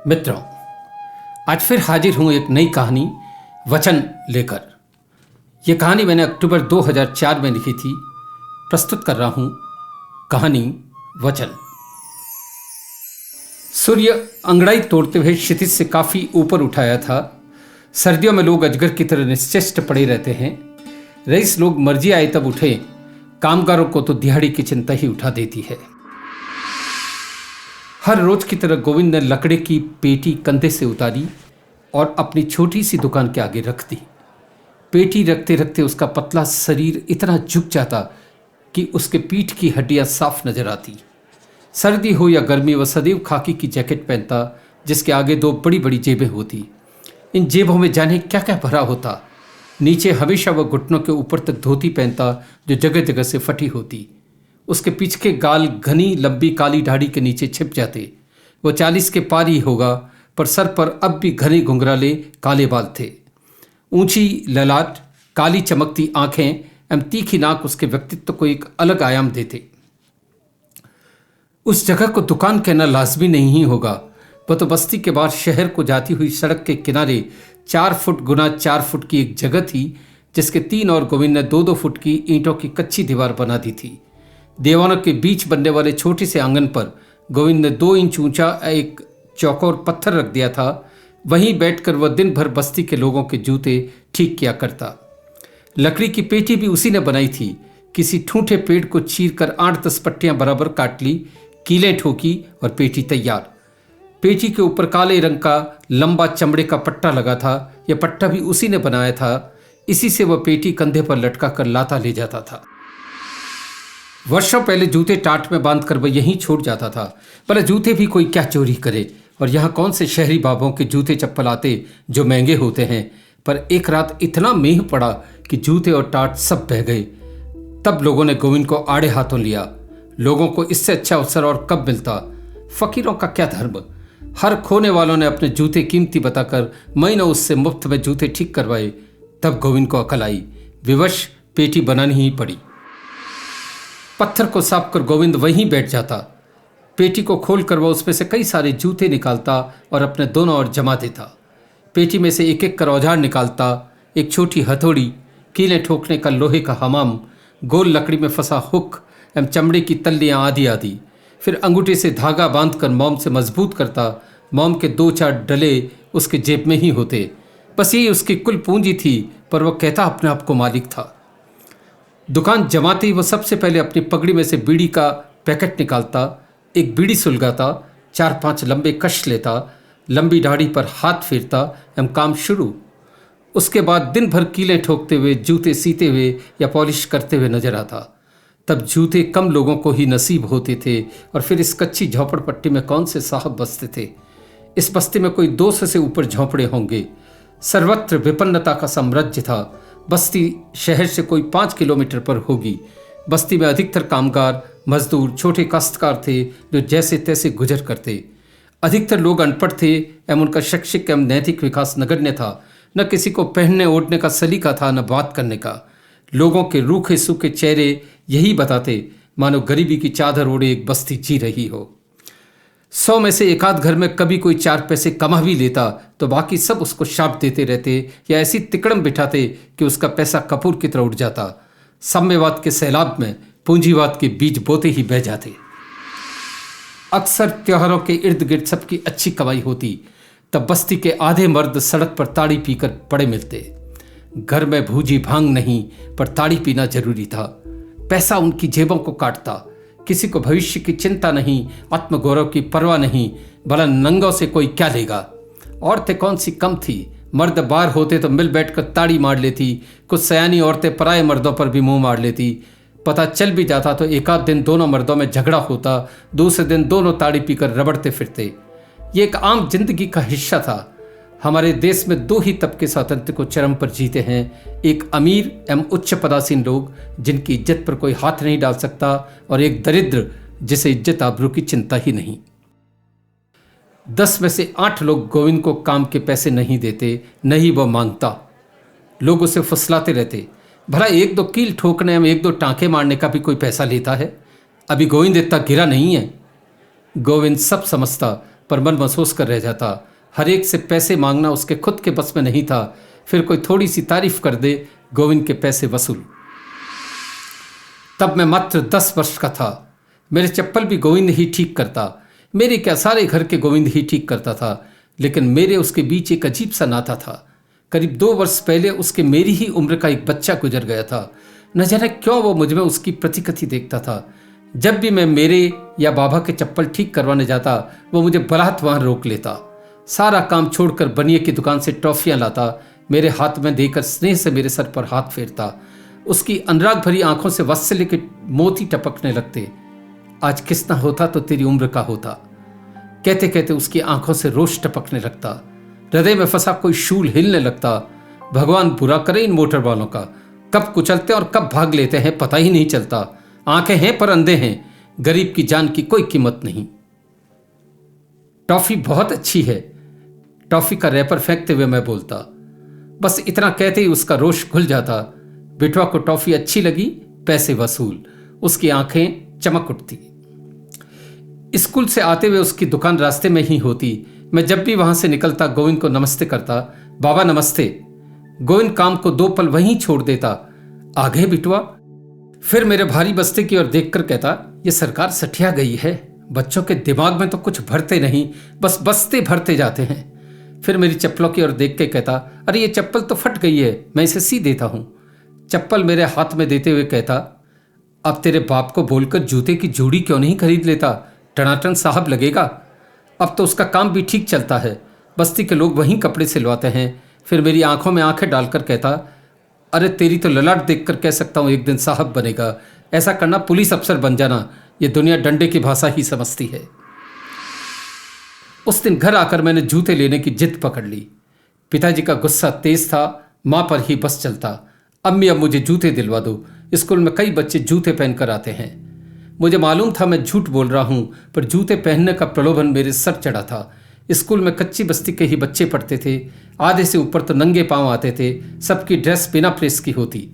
मित्रों, आज फिर हाजिर हूं एक नई कहानी वचन लेकर। यह कहानी मैंने अक्टूबर 2004 में लिखी थी। प्रस्तुत कर रहा हूं कहानी वचन। सूर्य अंगड़ाई तोड़ते हुए क्षितिज से काफी ऊपर उठाया था। सर्दियों में लोग अजगर की तरह निश्चेष्ट पड़े रहते हैं। रईस लोग मर्जी आए तब उठे, कामगारों को तो दिहाड़ी की चिंता ही उठा देती है। हर रोज की तरह गोविंद ने लकड़ी की पेटी कंधे से उतारी और अपनी छोटी सी दुकान के आगे रख दी। पेटी रखते रखते उसका पतला शरीर इतना झुक जाता कि उसके पीठ की हड्डियां साफ नजर आती। सर्दी हो या गर्मी, वह सदैव खाकी की जैकेट पहनता जिसके आगे दो बड़ी बड़ी जेबें होती। इन जेबों में जाने क्या क्या भरा होता। नीचे हमेशा वह घुटनों के ऊपर तक धोती पहनता जो जगह जगह से फटी होती। उसके पीछे के गाल घनी लंबी काली दाढ़ी के नीचे छिप जाते। वो 40 के पार ही होगा, पर सर पर अब भी घने घुंघराले काले बाल थे। ऊंची ललाट, काली चमकती आंखें एवं तीखी नाक उसके व्यक्तित्व को एक अलग आयाम देते। उस जगह को दुकान कहना लाजमी नहीं होगा। वह तो बस्ती के बाद शहर को जाती हुई सड़क के किनारे 4 फुट गुना 4 फुट की एक जगह थी, जिसके 3 और गोविंद ने 2-2 फुट की ईंटों की कच्ची दीवार बना दी थी। दीवारों के बीच बनने वाले छोटे से आंगन पर गोविंद ने 2 इंच ऊंचा एक चौकोर पत्थर रख दिया था। वहीं बैठकर वह दिन भर बस्ती के लोगों के जूते ठीक किया करता। लकड़ी की पेटी भी उसी ने बनाई थी। किसी ठूंठे पेड़ को चीर कर 8-10 पट्टियां बराबर काट ली, कीलें ठोकी और पेटी तैयार। पेटी के ऊपर काले रंग का लंबा चमड़े का पट्टा लगा था। यह पट्टा भी उसी ने बनाया था। इसी से वह पेटी कंधे पर लटका कर लाता ले जाता था। वर्षों पहले जूते टाट में बांधकर वह यहीं छोड़ जाता था। भला जूते भी कोई क्या चोरी करे, और यहाँ कौन से शहरी बाबों के जूते चप्पल आते जो महंगे होते हैं। पर एक रात इतना मेह पड़ा कि जूते और टाट सब बह गए। तब लोगों ने गोविंद को आड़े हाथों लिया। लोगों को इससे अच्छा अवसर और कब मिलता। फकीरों का क्या धर्म। हर खोने वालों ने अपने जूते कीमती बताकर महीनों उससे मुफ्त में जूते ठीक करवाए। तब गोविंद को अकल आई। विवश पेटी बनानी ही पड़ी। पत्थर को साफ कर गोविंद वहीं बैठ जाता। पेटी को खोलकर वह उसमें से कई सारे जूते निकालता और अपने दोनों ओर जमा देता। पेटी में से एक एक कर औजार निकालता। एक छोटी हथौड़ी, कीलें ठोकने का लोहे का हमाम, गोल लकड़ी में फंसा हुक एवं चमड़े की तल्लियां आदि आदि। फिर अंगूठे से धागा बांधकर मोम से मजबूत करता। मोम के 2-4 डले उसके जेब में ही होते। बस यही उसकी कुल पूंजी थी, पर वह कहता अपने आप को मालिक था। दुकान जमाते ही वह सबसे पहले अपनी पगड़ी में से बीड़ी का पैकेट निकालता, एक बीड़ी सुलगाता, 4-5 लंबे कश लेता, लंबी दाढ़ी पर हाथ फेरता एवं काम शुरू। उसके बाद दिन भर कीलें ठोकते हुए, जूते सीते हुए या पॉलिश करते हुए नजर आता। तब जूते कम लोगों को ही नसीब होते थे, और फिर इस कच्ची झोपड़पट्टी में कौन से साहब बसते थे। इस बस्ती में कोई 200 से ऊपर झोंपड़े होंगे। सर्वत्र विपन्नता का साम्राज्य था। बस्ती शहर से कोई 5 किलोमीटर पर होगी। बस्ती में अधिकतर कामगार, मजदूर, छोटे काश्तकार थे जो जैसे तैसे गुजर करते। अधिकतर लोग अनपढ़ थे एवं उनका शैक्षिक एवं नैतिक विकास नगण्य था। न किसी को पहनने ओढ़ने का सलीका था, न बात करने का। लोगों के रूखे सूखे चेहरे यही बताते मानो गरीबी की चादर ओढ़े एक बस्ती जी रही हो। 100 में से एक आध घर में कभी कोई 4 पैसे कमा भी लेता तो बाकी सब उसको शाप देते रहते या ऐसी तिकड़म बिठाते कि उसका पैसा कपूर की तरह उड़ जाता। साम्यवाद के सैलाब में पूंजीवाद के बीज बोते ही बह जाते। अक्सर त्योहारों के इर्द गिर्द सबकी अच्छी कमाई होती। तब बस्ती के आधे मर्द सड़क पर ताड़ी पीकर पड़े मिलते। घर में भूजी भांग नहीं, पर ताड़ी पीना जरूरी था। पैसा उनकी जेबों को काटता। किसी को भविष्य की चिंता नहीं, आत्मगौरव की परवाह नहीं। भला नंगों से कोई क्या लेगा। औरतें कौन सी कम थी। मर्द बार होते तो मिल बैठकर ताड़ी मार लेती। कुछ सयानी औरतें पराये मर्दों पर भी मुंह मार लेती। पता चल भी जाता तो एक आध दिन दोनों मर्दों में झगड़ा होता, दूसरे दिन दोनों ताड़ी पीकर रबड़ते फिरते। ये एक आम जिंदगी का हिस्सा था। हमारे देश में 2 ही तबके स्वातंत्र को चरम पर जीते हैं। एक अमीर एवं उच्च पदासीन लोग जिनकी इज्जत पर कोई हाथ नहीं डाल सकता, और एक दरिद्र जिसे इज्जत आबरू की चिंता ही नहीं। 10 में से 8 लोग गोविंद को काम के पैसे नहीं देते, नहीं वो मांगता। लोग उसे फुसलाते रहते। भला 1-2 कील ठोकने में 1-2 टांके मारने का भी कोई पैसा लेता है। अभी गोविंद इतना गिरा नहीं है। गोविंद सब समझता, पर मन महसूस कर रह जाता। हर एक से पैसे मांगना उसके खुद के बस में नहीं था। फिर कोई थोड़ी सी तारीफ कर दे, गोविंद के पैसे वसूल। तब मैं मात्र 10 वर्ष का था। मेरे चप्पल भी गोविंद ही ठीक करता। मेरे क्या, सारे घर के गोविंद ही ठीक करता था। लेकिन मेरे उसके बीच एक अजीब सा नाता था। करीब 2 वर्ष पहले उसके मेरी ही उम्र का एक बच्चा गुजर गया था। न जाने क्यों वो मुझ में उसकी प्रतिकृति देखता था। जब भी मैं मेरे या बाबा के चप्पल ठीक करवाने जाता, वो मुझे बलात् वहां रोक लेता। सारा काम छोड़कर बनिए की दुकान से टॉफियां लाता, मेरे हाथ में देकर स्नेह से मेरे सर पर हाथ फेरता। उसकी अनुराग भरी आंखों से वात्सल्य के मोती टपकने लगते। आज किस न होता तो तेरी उम्र का होता, कहते कहते उसकी आंखों से रोष टपकने लगता। हृदय में फंसा कोई शूल हिलने लगता। भगवान बुरा करे इन मोटर वालों का, कब कुचलते और कब भाग लेते हैं पता ही नहीं चलता। आंखें हैं पर अंधे हैं, गरीब की जान की कोई कीमत नहीं। टॉफी बहुत अच्छी है, टॉफी का रैपर फेंकते हुए मैं बोलता। बस इतना कहते ही उसका रोष घुल जाता। बिटवा को टॉफी अच्छी लगी, पैसे वसूल। उसकी आंखें चमक उठती। स्कूल से आते हुए उसकी दुकान रास्ते में ही होती। मैं जब भी वहां से निकलता गोविंद को नमस्ते करता। बाबा नमस्ते। गोविंद काम को 2 पल वहीं छोड़ देता। आ गए बिटवा। फिर मेरे भारी बस्ते की ओर देखकर कहता, ये सरकार सठिया गई है, बच्चों के दिमाग में तो कुछ भरते नहीं, बस बस्ते भरते जाते हैं। फिर मेरी चप्पलों की ओर देख के कहता, अरे ये चप्पल तो फट गई है, मैं इसे सी देता हूं। चप्पल मेरे हाथ में देते हुए कहता, अब तेरे बाप को बोलकर जूते की जोड़ी क्यों नहीं खरीद लेता, टनाटन साहब लगेगा। अब तो उसका काम भी ठीक चलता है, बस्ती के लोग वहीं कपड़े सिलवाते हैं। फिर मेरी आंखों में आंखें डालकर कहता, अरे तेरी तो ललाट देखकर कह सकता हूं एक दिन साहब बनेगा। ऐसा करना, पुलिस अफसर बन जाना, ये दुनिया डंडे की भाषा ही समझती है। उस दिन घर आकर मैंने जूते लेने की जिद पकड़ ली। पिताजी का गुस्सा तेज था, मां पर ही बस चलता। अम्मी अब मुझे जूते दिलवा दो, स्कूल में कई बच्चे जूते पहनकर आते हैं। मुझे मालूम था मैं झूठ बोल रहा हूं, पर जूते पहनने का प्रलोभन मेरे सर चढ़ा था। स्कूल में कच्ची बस्ती के ही बच्चे पढ़ते थे, आधे से ऊपर तो नंगे पांव आते थे। सबकी ड्रेस बिना प्रेस की होती।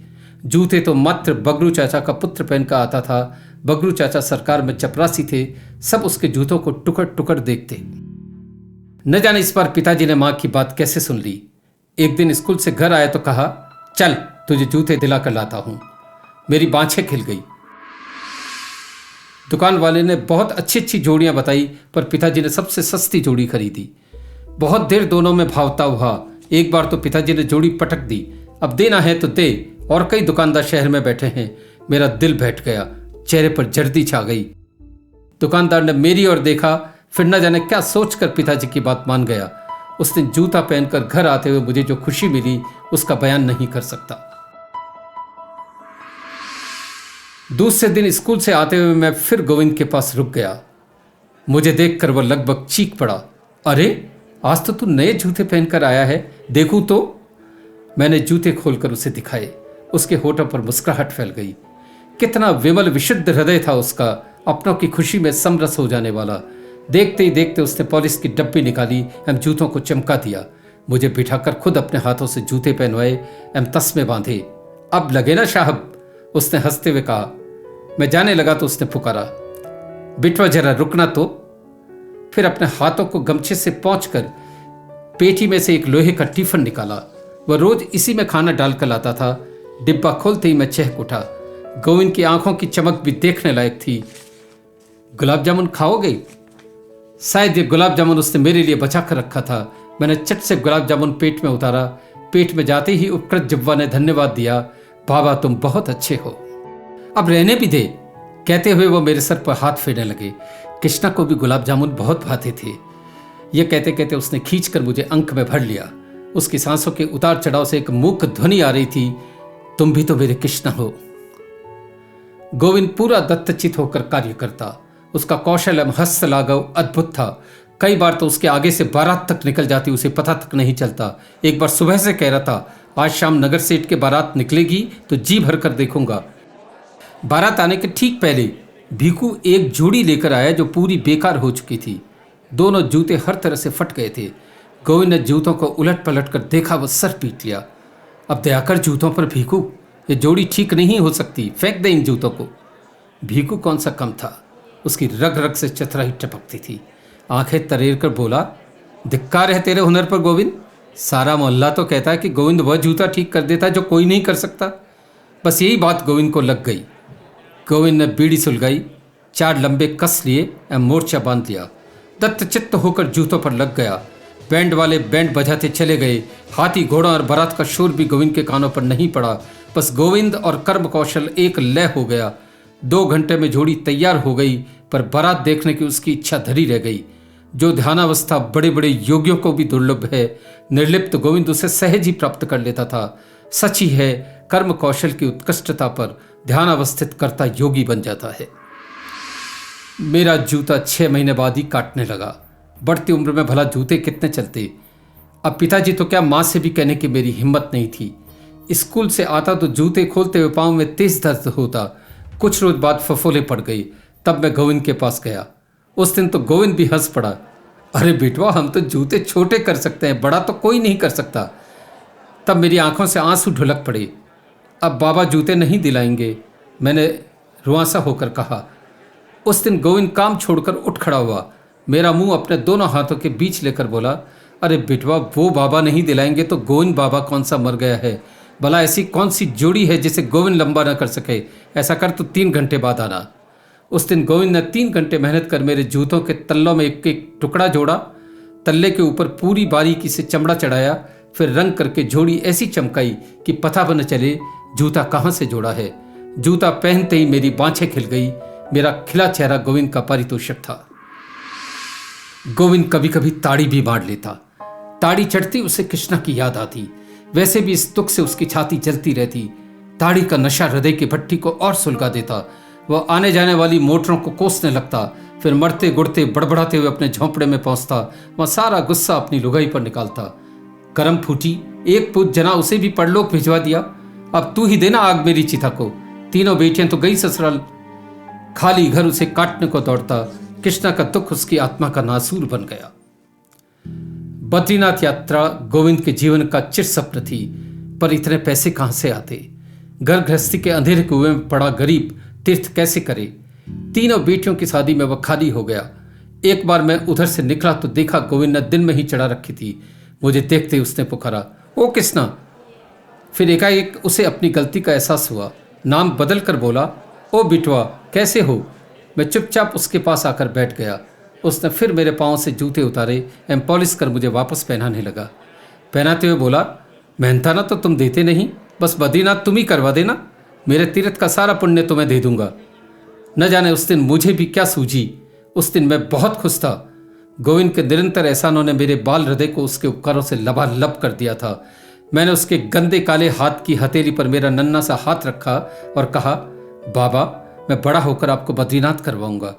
जूते तो मात्र बगरू चाचा का पुत्र पहनकर आता था। बगरू चाचा सरकार में चपरासी थे, सब उसके जूतों को टुकड़ टुकड़ देखते। न जाने इस बार पिताजी ने मां की बात कैसे सुन ली। एक दिन स्कूल से घर आया तो कहा, चल तुझे जूते दिलाकर लाता हूं। मेरी बाँछें खिल गई। दुकान वाले ने बहुत अच्छी अच्छी जोड़ियां बताई, पर पिताजी ने सबसे सस्ती जोड़ी खरीदी। बहुत देर दोनों में भावता हुआ। एक बार तो पिताजी ने जोड़ी पटक दी, अब देना है तो दे, और कई दुकानदार शहर में बैठे हैं। मेरा दिल बैठ गया, चेहरे पर जर्दी छा गई। दुकानदार ने मेरी ओर देखा, फिर न जाने क्या सोचकर पिताजी की बात मान गया। उस दिन जूता पहनकर घर आते हुए मुझे जो खुशी मिली उसका बयान नहीं कर सकता। दूसरे दिन स्कूल से आते हुए मैं फिर गोविंद के पास रुक गया। मुझे देखकर वह लगभग चीख पड़ा, अरे आज तो तू नए जूते पहनकर आया है, देखूं तो। मैंने जूते खोलकर उसे दिखाए। उसके होठों पर मुस्कुराहट फैल गई। कितना विमल विशुद्ध हृदय था उसका, अपनों की खुशी में समरस हो जाने वाला। देखते ही देखते उसने पॉलिश की डब्बी निकाली एवं जूतों को चमका दिया। मुझे बिठाकर खुद अपने हाथों से जूते पहनवाए एवं तस्मे बांधे। अब लगे ना साहब, उसने हंसते हुए कहा। मैं जाने लगा तो उसने पुकारा, बिटवा जरा रुकना तो। फिर अपने हाथों को गमछे से पोंछकर पेटी में से एक लोहे का टिफिन निकाला। वह रोज इसी में खाना डालकर लाता था। डिब्बा खोलते ही मैं चहक उठा। गोविंद की आंखों की चमक भी देखने लायक थी। गुलाब जामुन खाओगे? शायद ये गुलाब जामुन उसने मेरे लिए बचा कर रखा था। मैंने चट से गुलाब जामुन पेट में उतारा। पेट में जाते ही उपकृत जिह्वा ने धन्यवाद दिया, बाबा तुम बहुत अच्छे हो, अब रहने भी दे। कहते हुए वो मेरे सर पर हाथ फेरने लगे। कृष्णा को भी गुलाब जामुन बहुत भाते थे। ये कहते कहते उसने खींचकर मुझे अंक में भर लिया। उसकी सांसों के उतार चढ़ाव से एक मूक ध्वनि आ रही थी, तुम भी तो मेरे कृष्णा हो। गोविंद पूरा दत्तचित होकर कार्य करता। उसका कौशल एवं हस्त लाघव अद्भुत था। कई बार तो उसके आगे से बारात तक निकल जाती, उसे पता तक नहीं चलता। एक बार सुबह से कह रहा था, आज शाम नगर सेठ के बारात निकलेगी तो जी भर कर देखूंगा। बारात आने के ठीक पहले भीखू एक जोड़ी लेकर आया जो पूरी बेकार हो चुकी थी। दोनों जूते हर तरह से फट गए थे। गोविंद ने जूतों को उलट पलट कर देखा, वह सर पीट लिया। अब दया कर जूतों पर भीखू, ये जोड़ी ठीक नहीं हो सकती, फेंक दे इन जूतों को। भीखू कौन सा कम था, उसकी रग रग से चतुराई टपकती थी। आंखें तरेर कर बोला, धिक्कार है तेरे हुनर पर गोविंद। सारा मोहल्ला तो कहता है कि गोविंद वह जूता ठीक कर देता है जो कोई नहीं कर सकता। बस यही बात गोविंद को लग गई। गोविंद ने बीड़ी सुलगाई, 4 लंबे कस लिए एवं मोर्चा बांध लिया। दत्त चित्त होकर जूतों पर लग गया। बैंड वाले बैंड बजाते चले गए। हाथी घोड़ा और बारात का शोर भी गोविंद के कानों पर नहीं पड़ा। बस गोविंद और कर्म कौशल एक लय हो गया। 2 घंटे में जोड़ी तैयार हो गई, पर बारात देखने की उसकी इच्छा धरी रह गई। जो ध्यानावस्था बड़े बड़े योगियों को भी दुर्लभ है, निर्लिप्त गोविंद उसे सहज ही प्राप्त कर लेता था। सच ही है, कर्म कौशल की उत्कृष्टता पर ध्यानावस्थित करता योगी बन जाता है। मेरा जूता 6 महीने बाद ही काटने लगा। बढ़ती उम्र में भला जूते कितने चलते। अब पिताजी तो क्या, माँ से भी कहने की मेरी हिम्मत नहीं थी। स्कूल से आता तो जूते खोलते हुए पाँव में तेज दर्द होता। कुछ रोज बाद फफोले पड़ गई। तब मैं गोविंद के पास गया। उस दिन तो गोविंद भी हंस पड़ा। अरे बेटवा, हम तो जूते छोटे कर सकते हैं, बड़ा तो कोई नहीं कर सकता। तब मेरी आंखों से आंसू ढुलक पड़े। अब बाबा जूते नहीं दिलाएंगे, मैंने रुआंसा होकर कहा। उस दिन गोविंद काम छोड़कर उठ खड़ा हुआ। मेरा मुंह अपने दोनों हाथों के बीच लेकर बोला, अरे बेटवा, वो बाबा नहीं दिलाएंगे तो गोविंद बाबा कौन सा मर गया है। भला ऐसी कौन सी जोड़ी है जिसे गोविंद लंबा न कर सके। ऐसा कर तो 3 घंटे बाद आना। उस दिन गोविंद ने 3 घंटे मेहनत कर मेरे जूतों के तल्लों में एक एक टुकड़ा जोड़ा। तल्ले के ऊपर पूरी बारीकी से चमड़ा चढ़ाया, फिर रंग करके जोड़ी ऐसी चमकाई कि पता भी न चले जूता कहाँ से जोड़ा है। जूता पहनते ही मेरी बाँछें खिल गई। मेरा खिला चेहरा गोविंद का पारितोषिक था। गोविंद कभी कभी ताड़ी भी बांट लेता। ताड़ी चढ़ती उसे कृष्णा की याद आती। वैसे भी इस दुख से उसकी छाती जलती रहती। ताड़ी का नशा हृदय की भट्टी को और सुलगा देता। वह आने जाने वाली मोटरों को कोसने लगता, फिर मरते गुड़ते बड़बड़ाते हुए अपने झोंपड़े में पहुंचता। वह सारा गुस्सा अपनी लुगाई पर निकालता। करम फूटी, एक पूत जना उसे भी परलोक भिजवा दिया। अब तू ही देना आग मेरी चिता को। 3 बेटियां तो गई ससुराल। खाली घर उसे काटने को दौड़ता। कृष्णा का दुख उसकी आत्मा का नासूर बन गया। बद्रीनाथ यात्रा गोविंद के जीवन का चिर स्वप्न थी, पर इतने पैसे कहां से आते। घर गृहस्थी के अंधेरे कुएं में पड़ा गरीब तीर्थ कैसे करे। 3 बेटियों की शादी में वह खाली हो गया। एक बार मैं उधर से निकला तो देखा गोविंद ने दिन में ही चढ़ा रखी थी। मुझे देखते ही उसने पुकारा, ओ कृष्णा। फिर एकाएक उसे अपनी गलती का एहसास हुआ। नाम बदल कर बोला, ओ बिटवा, कैसे हो। मैं चुपचाप उसके पास आकर बैठ गया। उसने फिर मेरे पाँव से जूते उतारे एवं पॉलिश कर मुझे वापस पहनाने लगा। पहनाते हुए बोला, मेहनताना तो तुम देते नहीं, बस बद्रीनाथ तुम ही करवा देना। मेरे तीर्थ का सारा पुण्य तुम्हें दे दूंगा। न जाने उस दिन मुझे भी क्या सूझी। उस दिन मैं बहुत खुश था। गोविंद के निरंतर एहसानों ने मेरे बाल हृदय को उसके उपकारों से लबालब कर दिया था। मैंने उसके गंदे काले हाथ की हथेली पर मेरा नन्हा सा हाथ रखा और कहा, बाबा, मैं बड़ा होकर आपको बद्रीनाथ करवाऊंगा।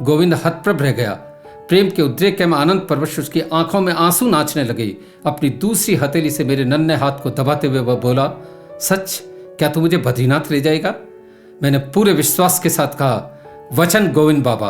गोविंद हतप्रभ रह गया। प्रेम के उद्रेक में आनंद परवश उसकी आंखों में आंसू नाचने लगे। अपनी दूसरी हथेली से मेरे नन्हे हाथ को दबाते हुए वह बोला, सच, क्या तू मुझे बद्रीनाथ ले जाएगा। मैंने पूरे विश्वास के साथ कहा, वचन गोविंद बाबा।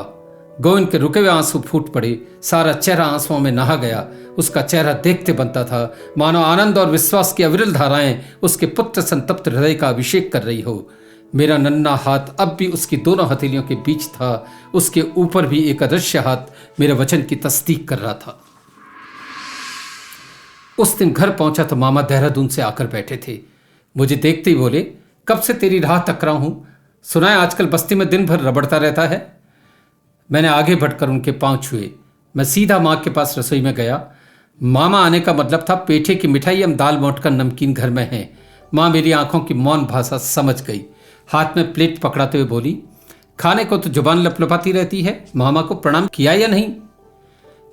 गोविंद के रुके हुए आंसू फूट पड़े। सारा चेहरा आंसुओं में नहा गया। उसका चेहरा देखते बनता था मानो आनंद और विश्वास की अविरल धाराएं उसके पुत्र संतप्त हृदय का अभिषेक कर रही हो। मेरा नन्हा हाथ अब भी उसकी दोनों हथेलियों के बीच था। उसके ऊपर भी एक अदृश्य हाथ मेरे वचन की तस्दीक कर रहा था। उस दिन घर पहुंचा तो मामा देहरादून से आकर बैठे थे। मुझे देखते ही बोले, कब से तेरी राह तक रहा हूं। सुना है आजकल बस्ती में दिन भर रबड़ता रहता है। मैंने आगे बढ़कर उनके पांव छुए। मैं सीधा माँ के पास रसोई में गया। मामा आने का मतलब था पेठे की मिठाई एवं दाल मोटकर नमकीन घर में है। माँ मेरी आंखों की मौन भाषा समझ गई। हाथ में प्लेट पकड़ाते हुए बोली, खाने को तो जुबान लपलपाती रहती है, मामा को प्रणाम किया या नहीं।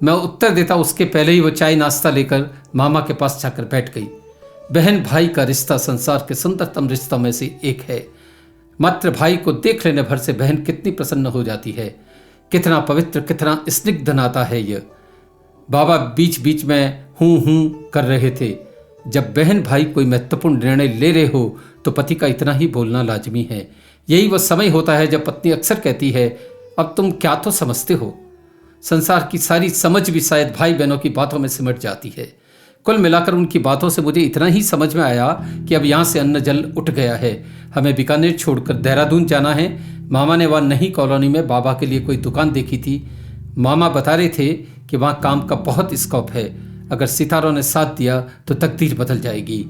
मैं उत्तर देता उसके पहले ही वो चाय नाश्ता लेकर मामा के पास जाकर बैठ गई। बहन भाई का रिश्ता संसार के सुंदरतम रिश्तों में से एक है। मात्र भाई को देख लेने भर से बहन कितनी प्रसन्न हो जाती है। कितना पवित्र, कितना स्निग्ध नाता है यह। बाबा बीच बीच में हूँ कर रहे थे। जब बहन भाई कोई महत्वपूर्ण निर्णय ले रहे हो तो पति का इतना ही बोलना लाजमी है। यही वह समय होता है जब पत्नी अक्सर कहती है, अब तुम क्या तो समझते हो। संसार की सारी समझ भी शायद भाई बहनों की बातों में सिमट जाती है। कुल मिलाकर उनकी बातों से मुझे इतना ही समझ में आया कि अब यहाँ से अन्न जल उठ गया है। हमें बीकानेर छोड़कर देहरादून जाना है। मामा ने वहाँ नई कॉलोनी में बाबा के लिए कोई दुकान देखी थी। मामा बता रहे थे कि वहां काम का बहुत स्कोप है, अगर सितारों ने साथ दिया तो तकदीर बदल जाएगी।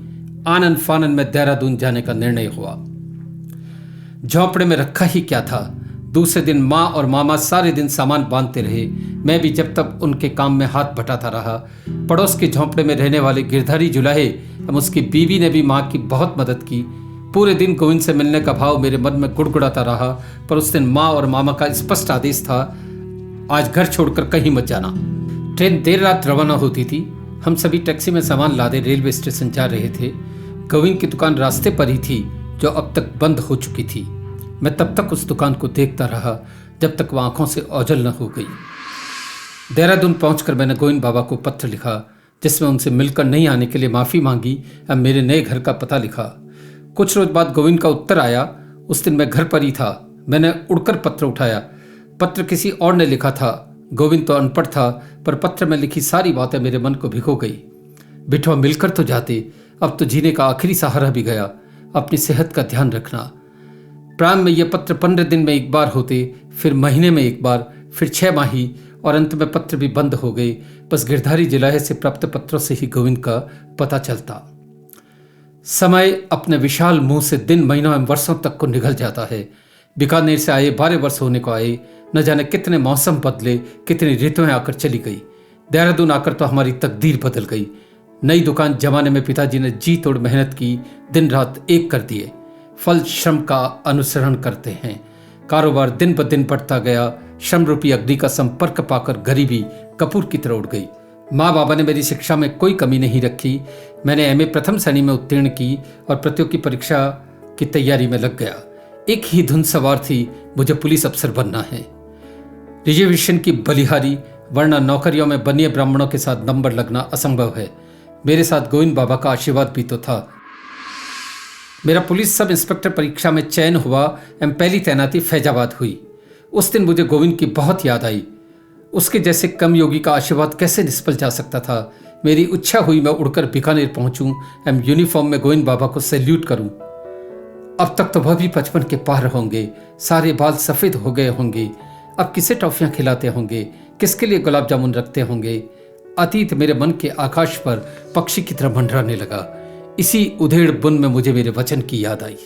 आनन फानन में देहरादून जाने का निर्णय हुआ। झोंपड़े में रखा ही क्या था। दूसरे दिन माँ और मामा सारे दिन सामान बांधते रहे। मैं भी जब तक उनके काम में हाथ बटाता रहा। पड़ोस के झोंपड़े में रहने वाले गिरधारी जुलाहे एवं उसकी बीवी ने भी माँ की बहुत मदद की। पूरे दिन गोविंद से मिलने का भाव मेरे मन में गुड़गुड़ाता रहा, पर उस दिन माँ और मामा का स्पष्ट आदेश था, आज घर छोड़कर कहीं मत जाना। ट्रेन देर रात रवाना होती थी। हम सभी टैक्सी में सामान लादे रेलवे स्टेशन जा रहे थे। गोविंद की दुकान रास्ते पर ही थी, जो अब तक बंद हो चुकी थी। मैं तब तक उस दुकान को देखता रहा जब तक वह आंखों से ओझल न हो गई। देहरादून पहुंचकर मैंने गोविंद बाबा को पत्र लिखा, जिसमें उनसे मिलकर नहीं आने के लिए माफ़ी मांगी और मेरे नए घर का पता लिखा। कुछ रोज बाद गोविंद का उत्तर आया। उस दिन मैं घर पर ही था। मैंने उड़कर पत्र उठाया। पत्र किसी और ने लिखा था। गोविंद तो अनपढ़ था, पर पत्र में लिखी सारी बातें मेरे मन को भिगो गई। बिठवा मिलकर तो जाते, अब तो जीने का आखिरी सहारा भी गया। अपनी सेहत का ध्यान रखना। प्रारंभ में यह पत्र 15 दिन में एक बार होते, फिर महीने में एक बार, फिर 6 माही, और अंत में पत्र भी बंद हो गए। बस गिरधारी जिलाहे से प्राप्त पत्रों से ही गोविंद का पता चलता। समय अपने विशाल मुंह से दिन, महीनों एवं वर्षों तक को निगल जाता है। बीकानेर से आए 12 वर्ष होने को आए। न जाने कितने मौसम बदले, कितनी ऋतुएं आकर चली गई। देहरादून आकर तो हमारी तकदीर बदल गई। नई दुकान जमाने में पिताजी ने जी तोड़ मेहनत की, दिन रात एक कर दिए। फल श्रम का अनुसरण करते हैं। कारोबार दिन ब दिन बढ़ता गया। श्रम रूपी अग्नि का संपर्क पाकर गरीबी कपूर की तरह उड़ गई। माँ बाबा ने मेरी शिक्षा में कोई कमी नहीं रखी। मैंने एमए प्रथम श्रेणी में उत्तीर्ण की और प्रतियोगी परीक्षा की तैयारी में लग गया। एक ही धुन सवार थी, मुझे पुलिस अफसर बनना है। रिजर्वेशन की बलिहारी, वरना नौकरियों में बनिए ब्राह्मणों के साथ नंबर लगना असंभव है। मेरे साथ गोविंद बाबा का आशीर्वाद भी तो था। मेरा पुलिस सब इंस्पेक्टर परीक्षा में चयन हुआ एवं पहली तैनाती फैजाबाद हुई। उस दिन मुझे गोविंद की बहुत याद आई। उसके जैसे कम योगी का आशीर्वाद कैसे निष्फल जा सकता था। मेरी इच्छा हुई मैं उड़कर बीकानेर पहुंचूं एवं यूनिफॉर्म में गोविंद बाबा को सैल्यूट करूं। अब तक तो वह भी 55 के पार होंगे। सारे बाल सफेद हो गए होंगे। अब किसे टॉफियां खिलाते होंगे, किसके लिए गुलाब जामुन रखते होंगे। अतीत मेरे मन के आकाश पर पक्षी की तरह मंडराने लगा। इसी उधेड़ बुन में मुझे मेरे वचन की याद आई।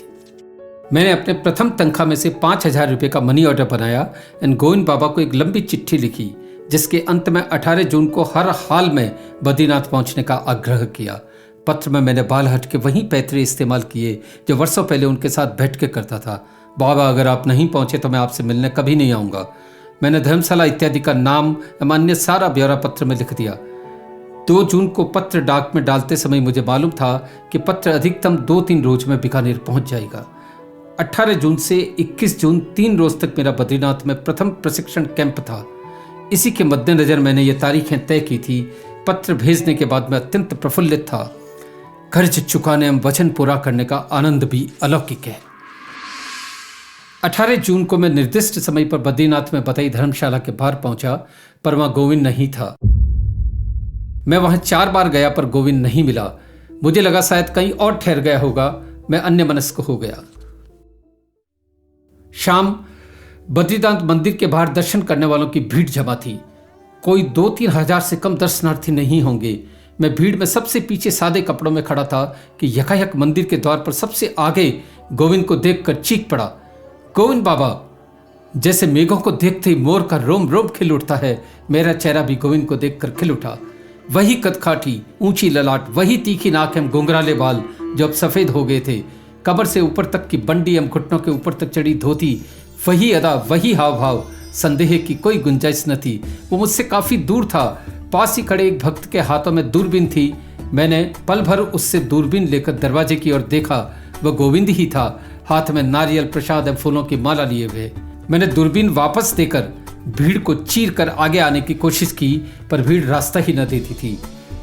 मैंने अपने प्रथम तनख्वाह में से 5,000 रुपये का मनी ऑर्डर बनाया एंड गोविंद बाबा को एक लंबी चिट्ठी लिखी, जिसके अंत में 18 जून को हर हाल में बद्रीनाथ पहुंचने का आग्रह किया। पत्र में मैंने बाल हट के वहीं पैतरे इस्तेमाल किए जो वर्षों पहले उनके साथ बैठ के करता था। बाबा, अगर आप नहीं पहुंचे तो मैं आपसे मिलने कभी नहीं आऊँगा। मैंने धर्मशाला इत्यादि का नाम एवं अन्य सारा ब्यौरा पत्र में लिख दिया। 2 जून को पत्र डाक में डालते समय मुझे मालूम था कि पत्र अधिकतम 2-3 रोज में बीकानेर पहुंच जाएगा। 18 जून से 21 जून 3 रोज तक मेरा बद्रीनाथ में प्रथम प्रशिक्षण कैंप था। इसी के मद्देनजर मैंने ये तारीखें तय की थी। पत्र भेजने के बाद मैं अत्यंत प्रफुल्लित था। कर्ज चुकाने एवं वचन पूरा करने का आनंद भी अलौकिक है। 18 जून को मैं निर्दिष्ट समय पर बद्रीनाथ में बताई धर्मशाला के बाहर पहुंचा, पर वहां गोविंद नहीं था। मैं वहां 4 बार गया, पर गोविंद नहीं मिला। मुझे लगा शायद कहीं और ठहर गया होगा। मैं अन्यमनस्क हो गया। शाम बद्रीनाथ मंदिर के बाहर दर्शन करने वालों की भीड़ जमा थी। कोई 2-3 हजार से कम दर्शनार्थी नहीं होंगे। मैं भीड़ में सबसे पीछे सादे कपड़ों में खड़ा था कि यकायक मंदिर के द्वार पर सबसे आगे गोविंद को देखकर चीख पड़ा, गोविंद बाबा! जैसे मेघों को देखते ही मोर का रोम रोम खिल उठता है, मेरा चेहरा भी गोविंद को देखकर खिल उठा। वही कदकाठी, ऊंची ललाट, वही तीखी नाक एवं घुंघराले बाल जो अब सफेद हो गए थे, कमर से ऊपर तक की बंडी एवं घुटनों के ऊपर तक चढ़ी धोती, वही अदा, वही हाव भाव। संदेह की कोई गुंजाइश न थी। वो मुझसे काफी दूर था। पास ही खड़े एक भक्त के हाथों में दूरबीन थी। मैंने पल भर उससे दूरबीन लेकर दरवाजे की ओर देखा। वह गोविंद ही था, हाथ में नारियल, प्रसाद एवं फूलों की माला लिए हुए। मैंने दूरबीन वापस देकर भीड़ को चीर कर आगे आने की कोशिश की, पर भीड़ रास्ता ही न देती थी।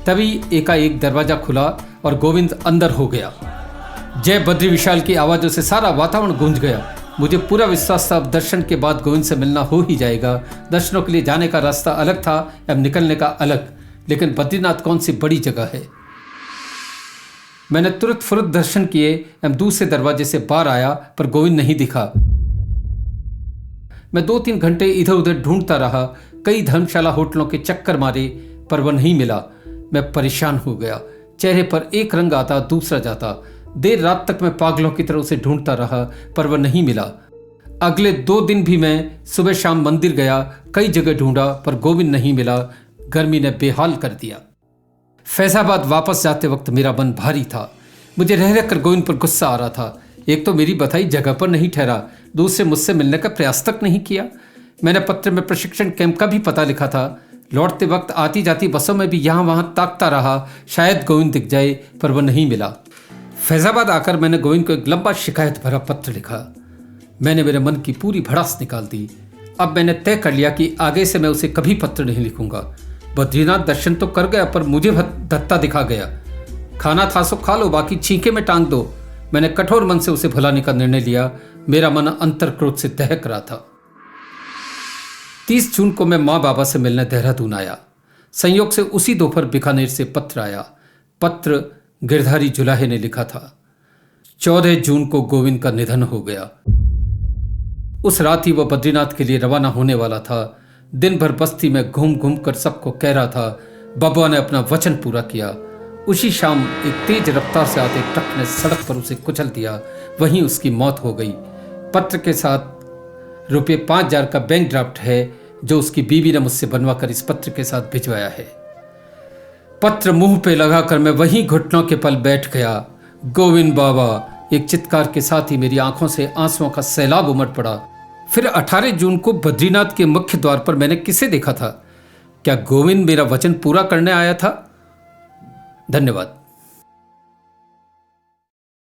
तभी एकाएक दरवाजा खुला और गोविंद अंदर हो गया। जय बद्री विशाल की आवाजों से सारा वातावरण गूंज गया। मुझे पूरा विश्वास था अब दर्शन के बाद गोविंद से मिलना हो ही जाएगा। दर्शनों के लिए जाने का रास्ता अलग था एवं निकलने का अलग, लेकिन बद्रीनाथ कौन सी बड़ी जगह है। मैंने तुरंत फुरत दर्शन किए एवं दूसरे दरवाजे से बाहर आया, पर गोविंद नहीं दिखा। मैं 2-3 घंटे इधर उधर ढूंढता रहा। कई धर्मशाला होटलों के चक्कर मारे पर वह नहीं मिला। मैं परेशान हो गया। चेहरे पर एक रंग आता दूसरा जाता। देर रात तक मैं पागलों की तरह उसे ढूंढता रहा पर वह नहीं मिला। अगले 2 दिन भी मैं सुबह शाम मंदिर गया, कई जगह ढूंढा पर गोविंद नहीं मिला। गर्मी ने बेहाल कर दिया। फैजाबाद वापस जाते वक्त मेरा मन भारी था। मुझे रह रहकर गोविंद पर गुस्सा आ रहा था। एक तो मेरी बताई जगह पर नहीं ठहरा, दूसरे मुझसे मिलने का प्रयास तक नहीं किया। मैंने पत्र में प्रशिक्षण कैंप का भी पता लिखा था। लौटते वक्त आती जाती बसों में भी यहाँ वहाँ ताकता रहा, शायद गोविंद दिख जाए, पर वह नहीं मिला। फैजाबाद आकर मैंने गोविंद को एक लंबा शिकायत भरा पत्र लिखा। मैंने मेरे मन की पूरी भड़ास निकाल दी। अब मैंने तय कर लिया कि आगे से मैं उसे कभी पत्र नहीं लिखूंगा। बद्रीनाथ दर्शन तो कर गया पर मुझे धत्ता दिखा गया। खाना था सो खा लो, बाकी छींके में टांग दो। मैंने कठोर मन से उसे भुलाने का निर्णय लिया। मेरा मन अंतर क्रोध से दहक रहा था। 30 जून को मैं माँ बाबा से मिलने देहरादून आया। संयोग से उसी दोपहर बीकानेर से पत्र आया। पत्र गिरधारी जुलाहे ने लिखा था। 14 जून को गोविंद का निधन हो गया। उस रात ही वह बद्रीनाथ के लिए रवाना होने वाला था। दिन भर बस्ती में घूम घूम कर सबको कह रहा था। बबुआ ने अपना वचन पूरा किया। उसी शाम एक तेज रफ्तार से आते ट्रक ने सड़क पर उसे कुचल दिया। वहीं उसकी मौत हो गई। पत्र के साथ रुपये 5,000 का बैंक ड्राफ्ट है जो उसकी बीवी ने मुझसे बनवा कर इस पत्र के साथ भिजवाया है। पत्र मुंह पे लगाकर मैं वहीं घुटनों के पल बैठ गया। गोविंद बाबा, एक चित्कार के साथ ही मेरी आंखों से आंसुओं का सैलाब उमड़ पड़ा। फिर 18 जून को बद्रीनाथ के मुख्य द्वार पर मैंने किसे देखा था? क्या गोविंद मेरा वचन पूरा करने आया था? धन्यवाद।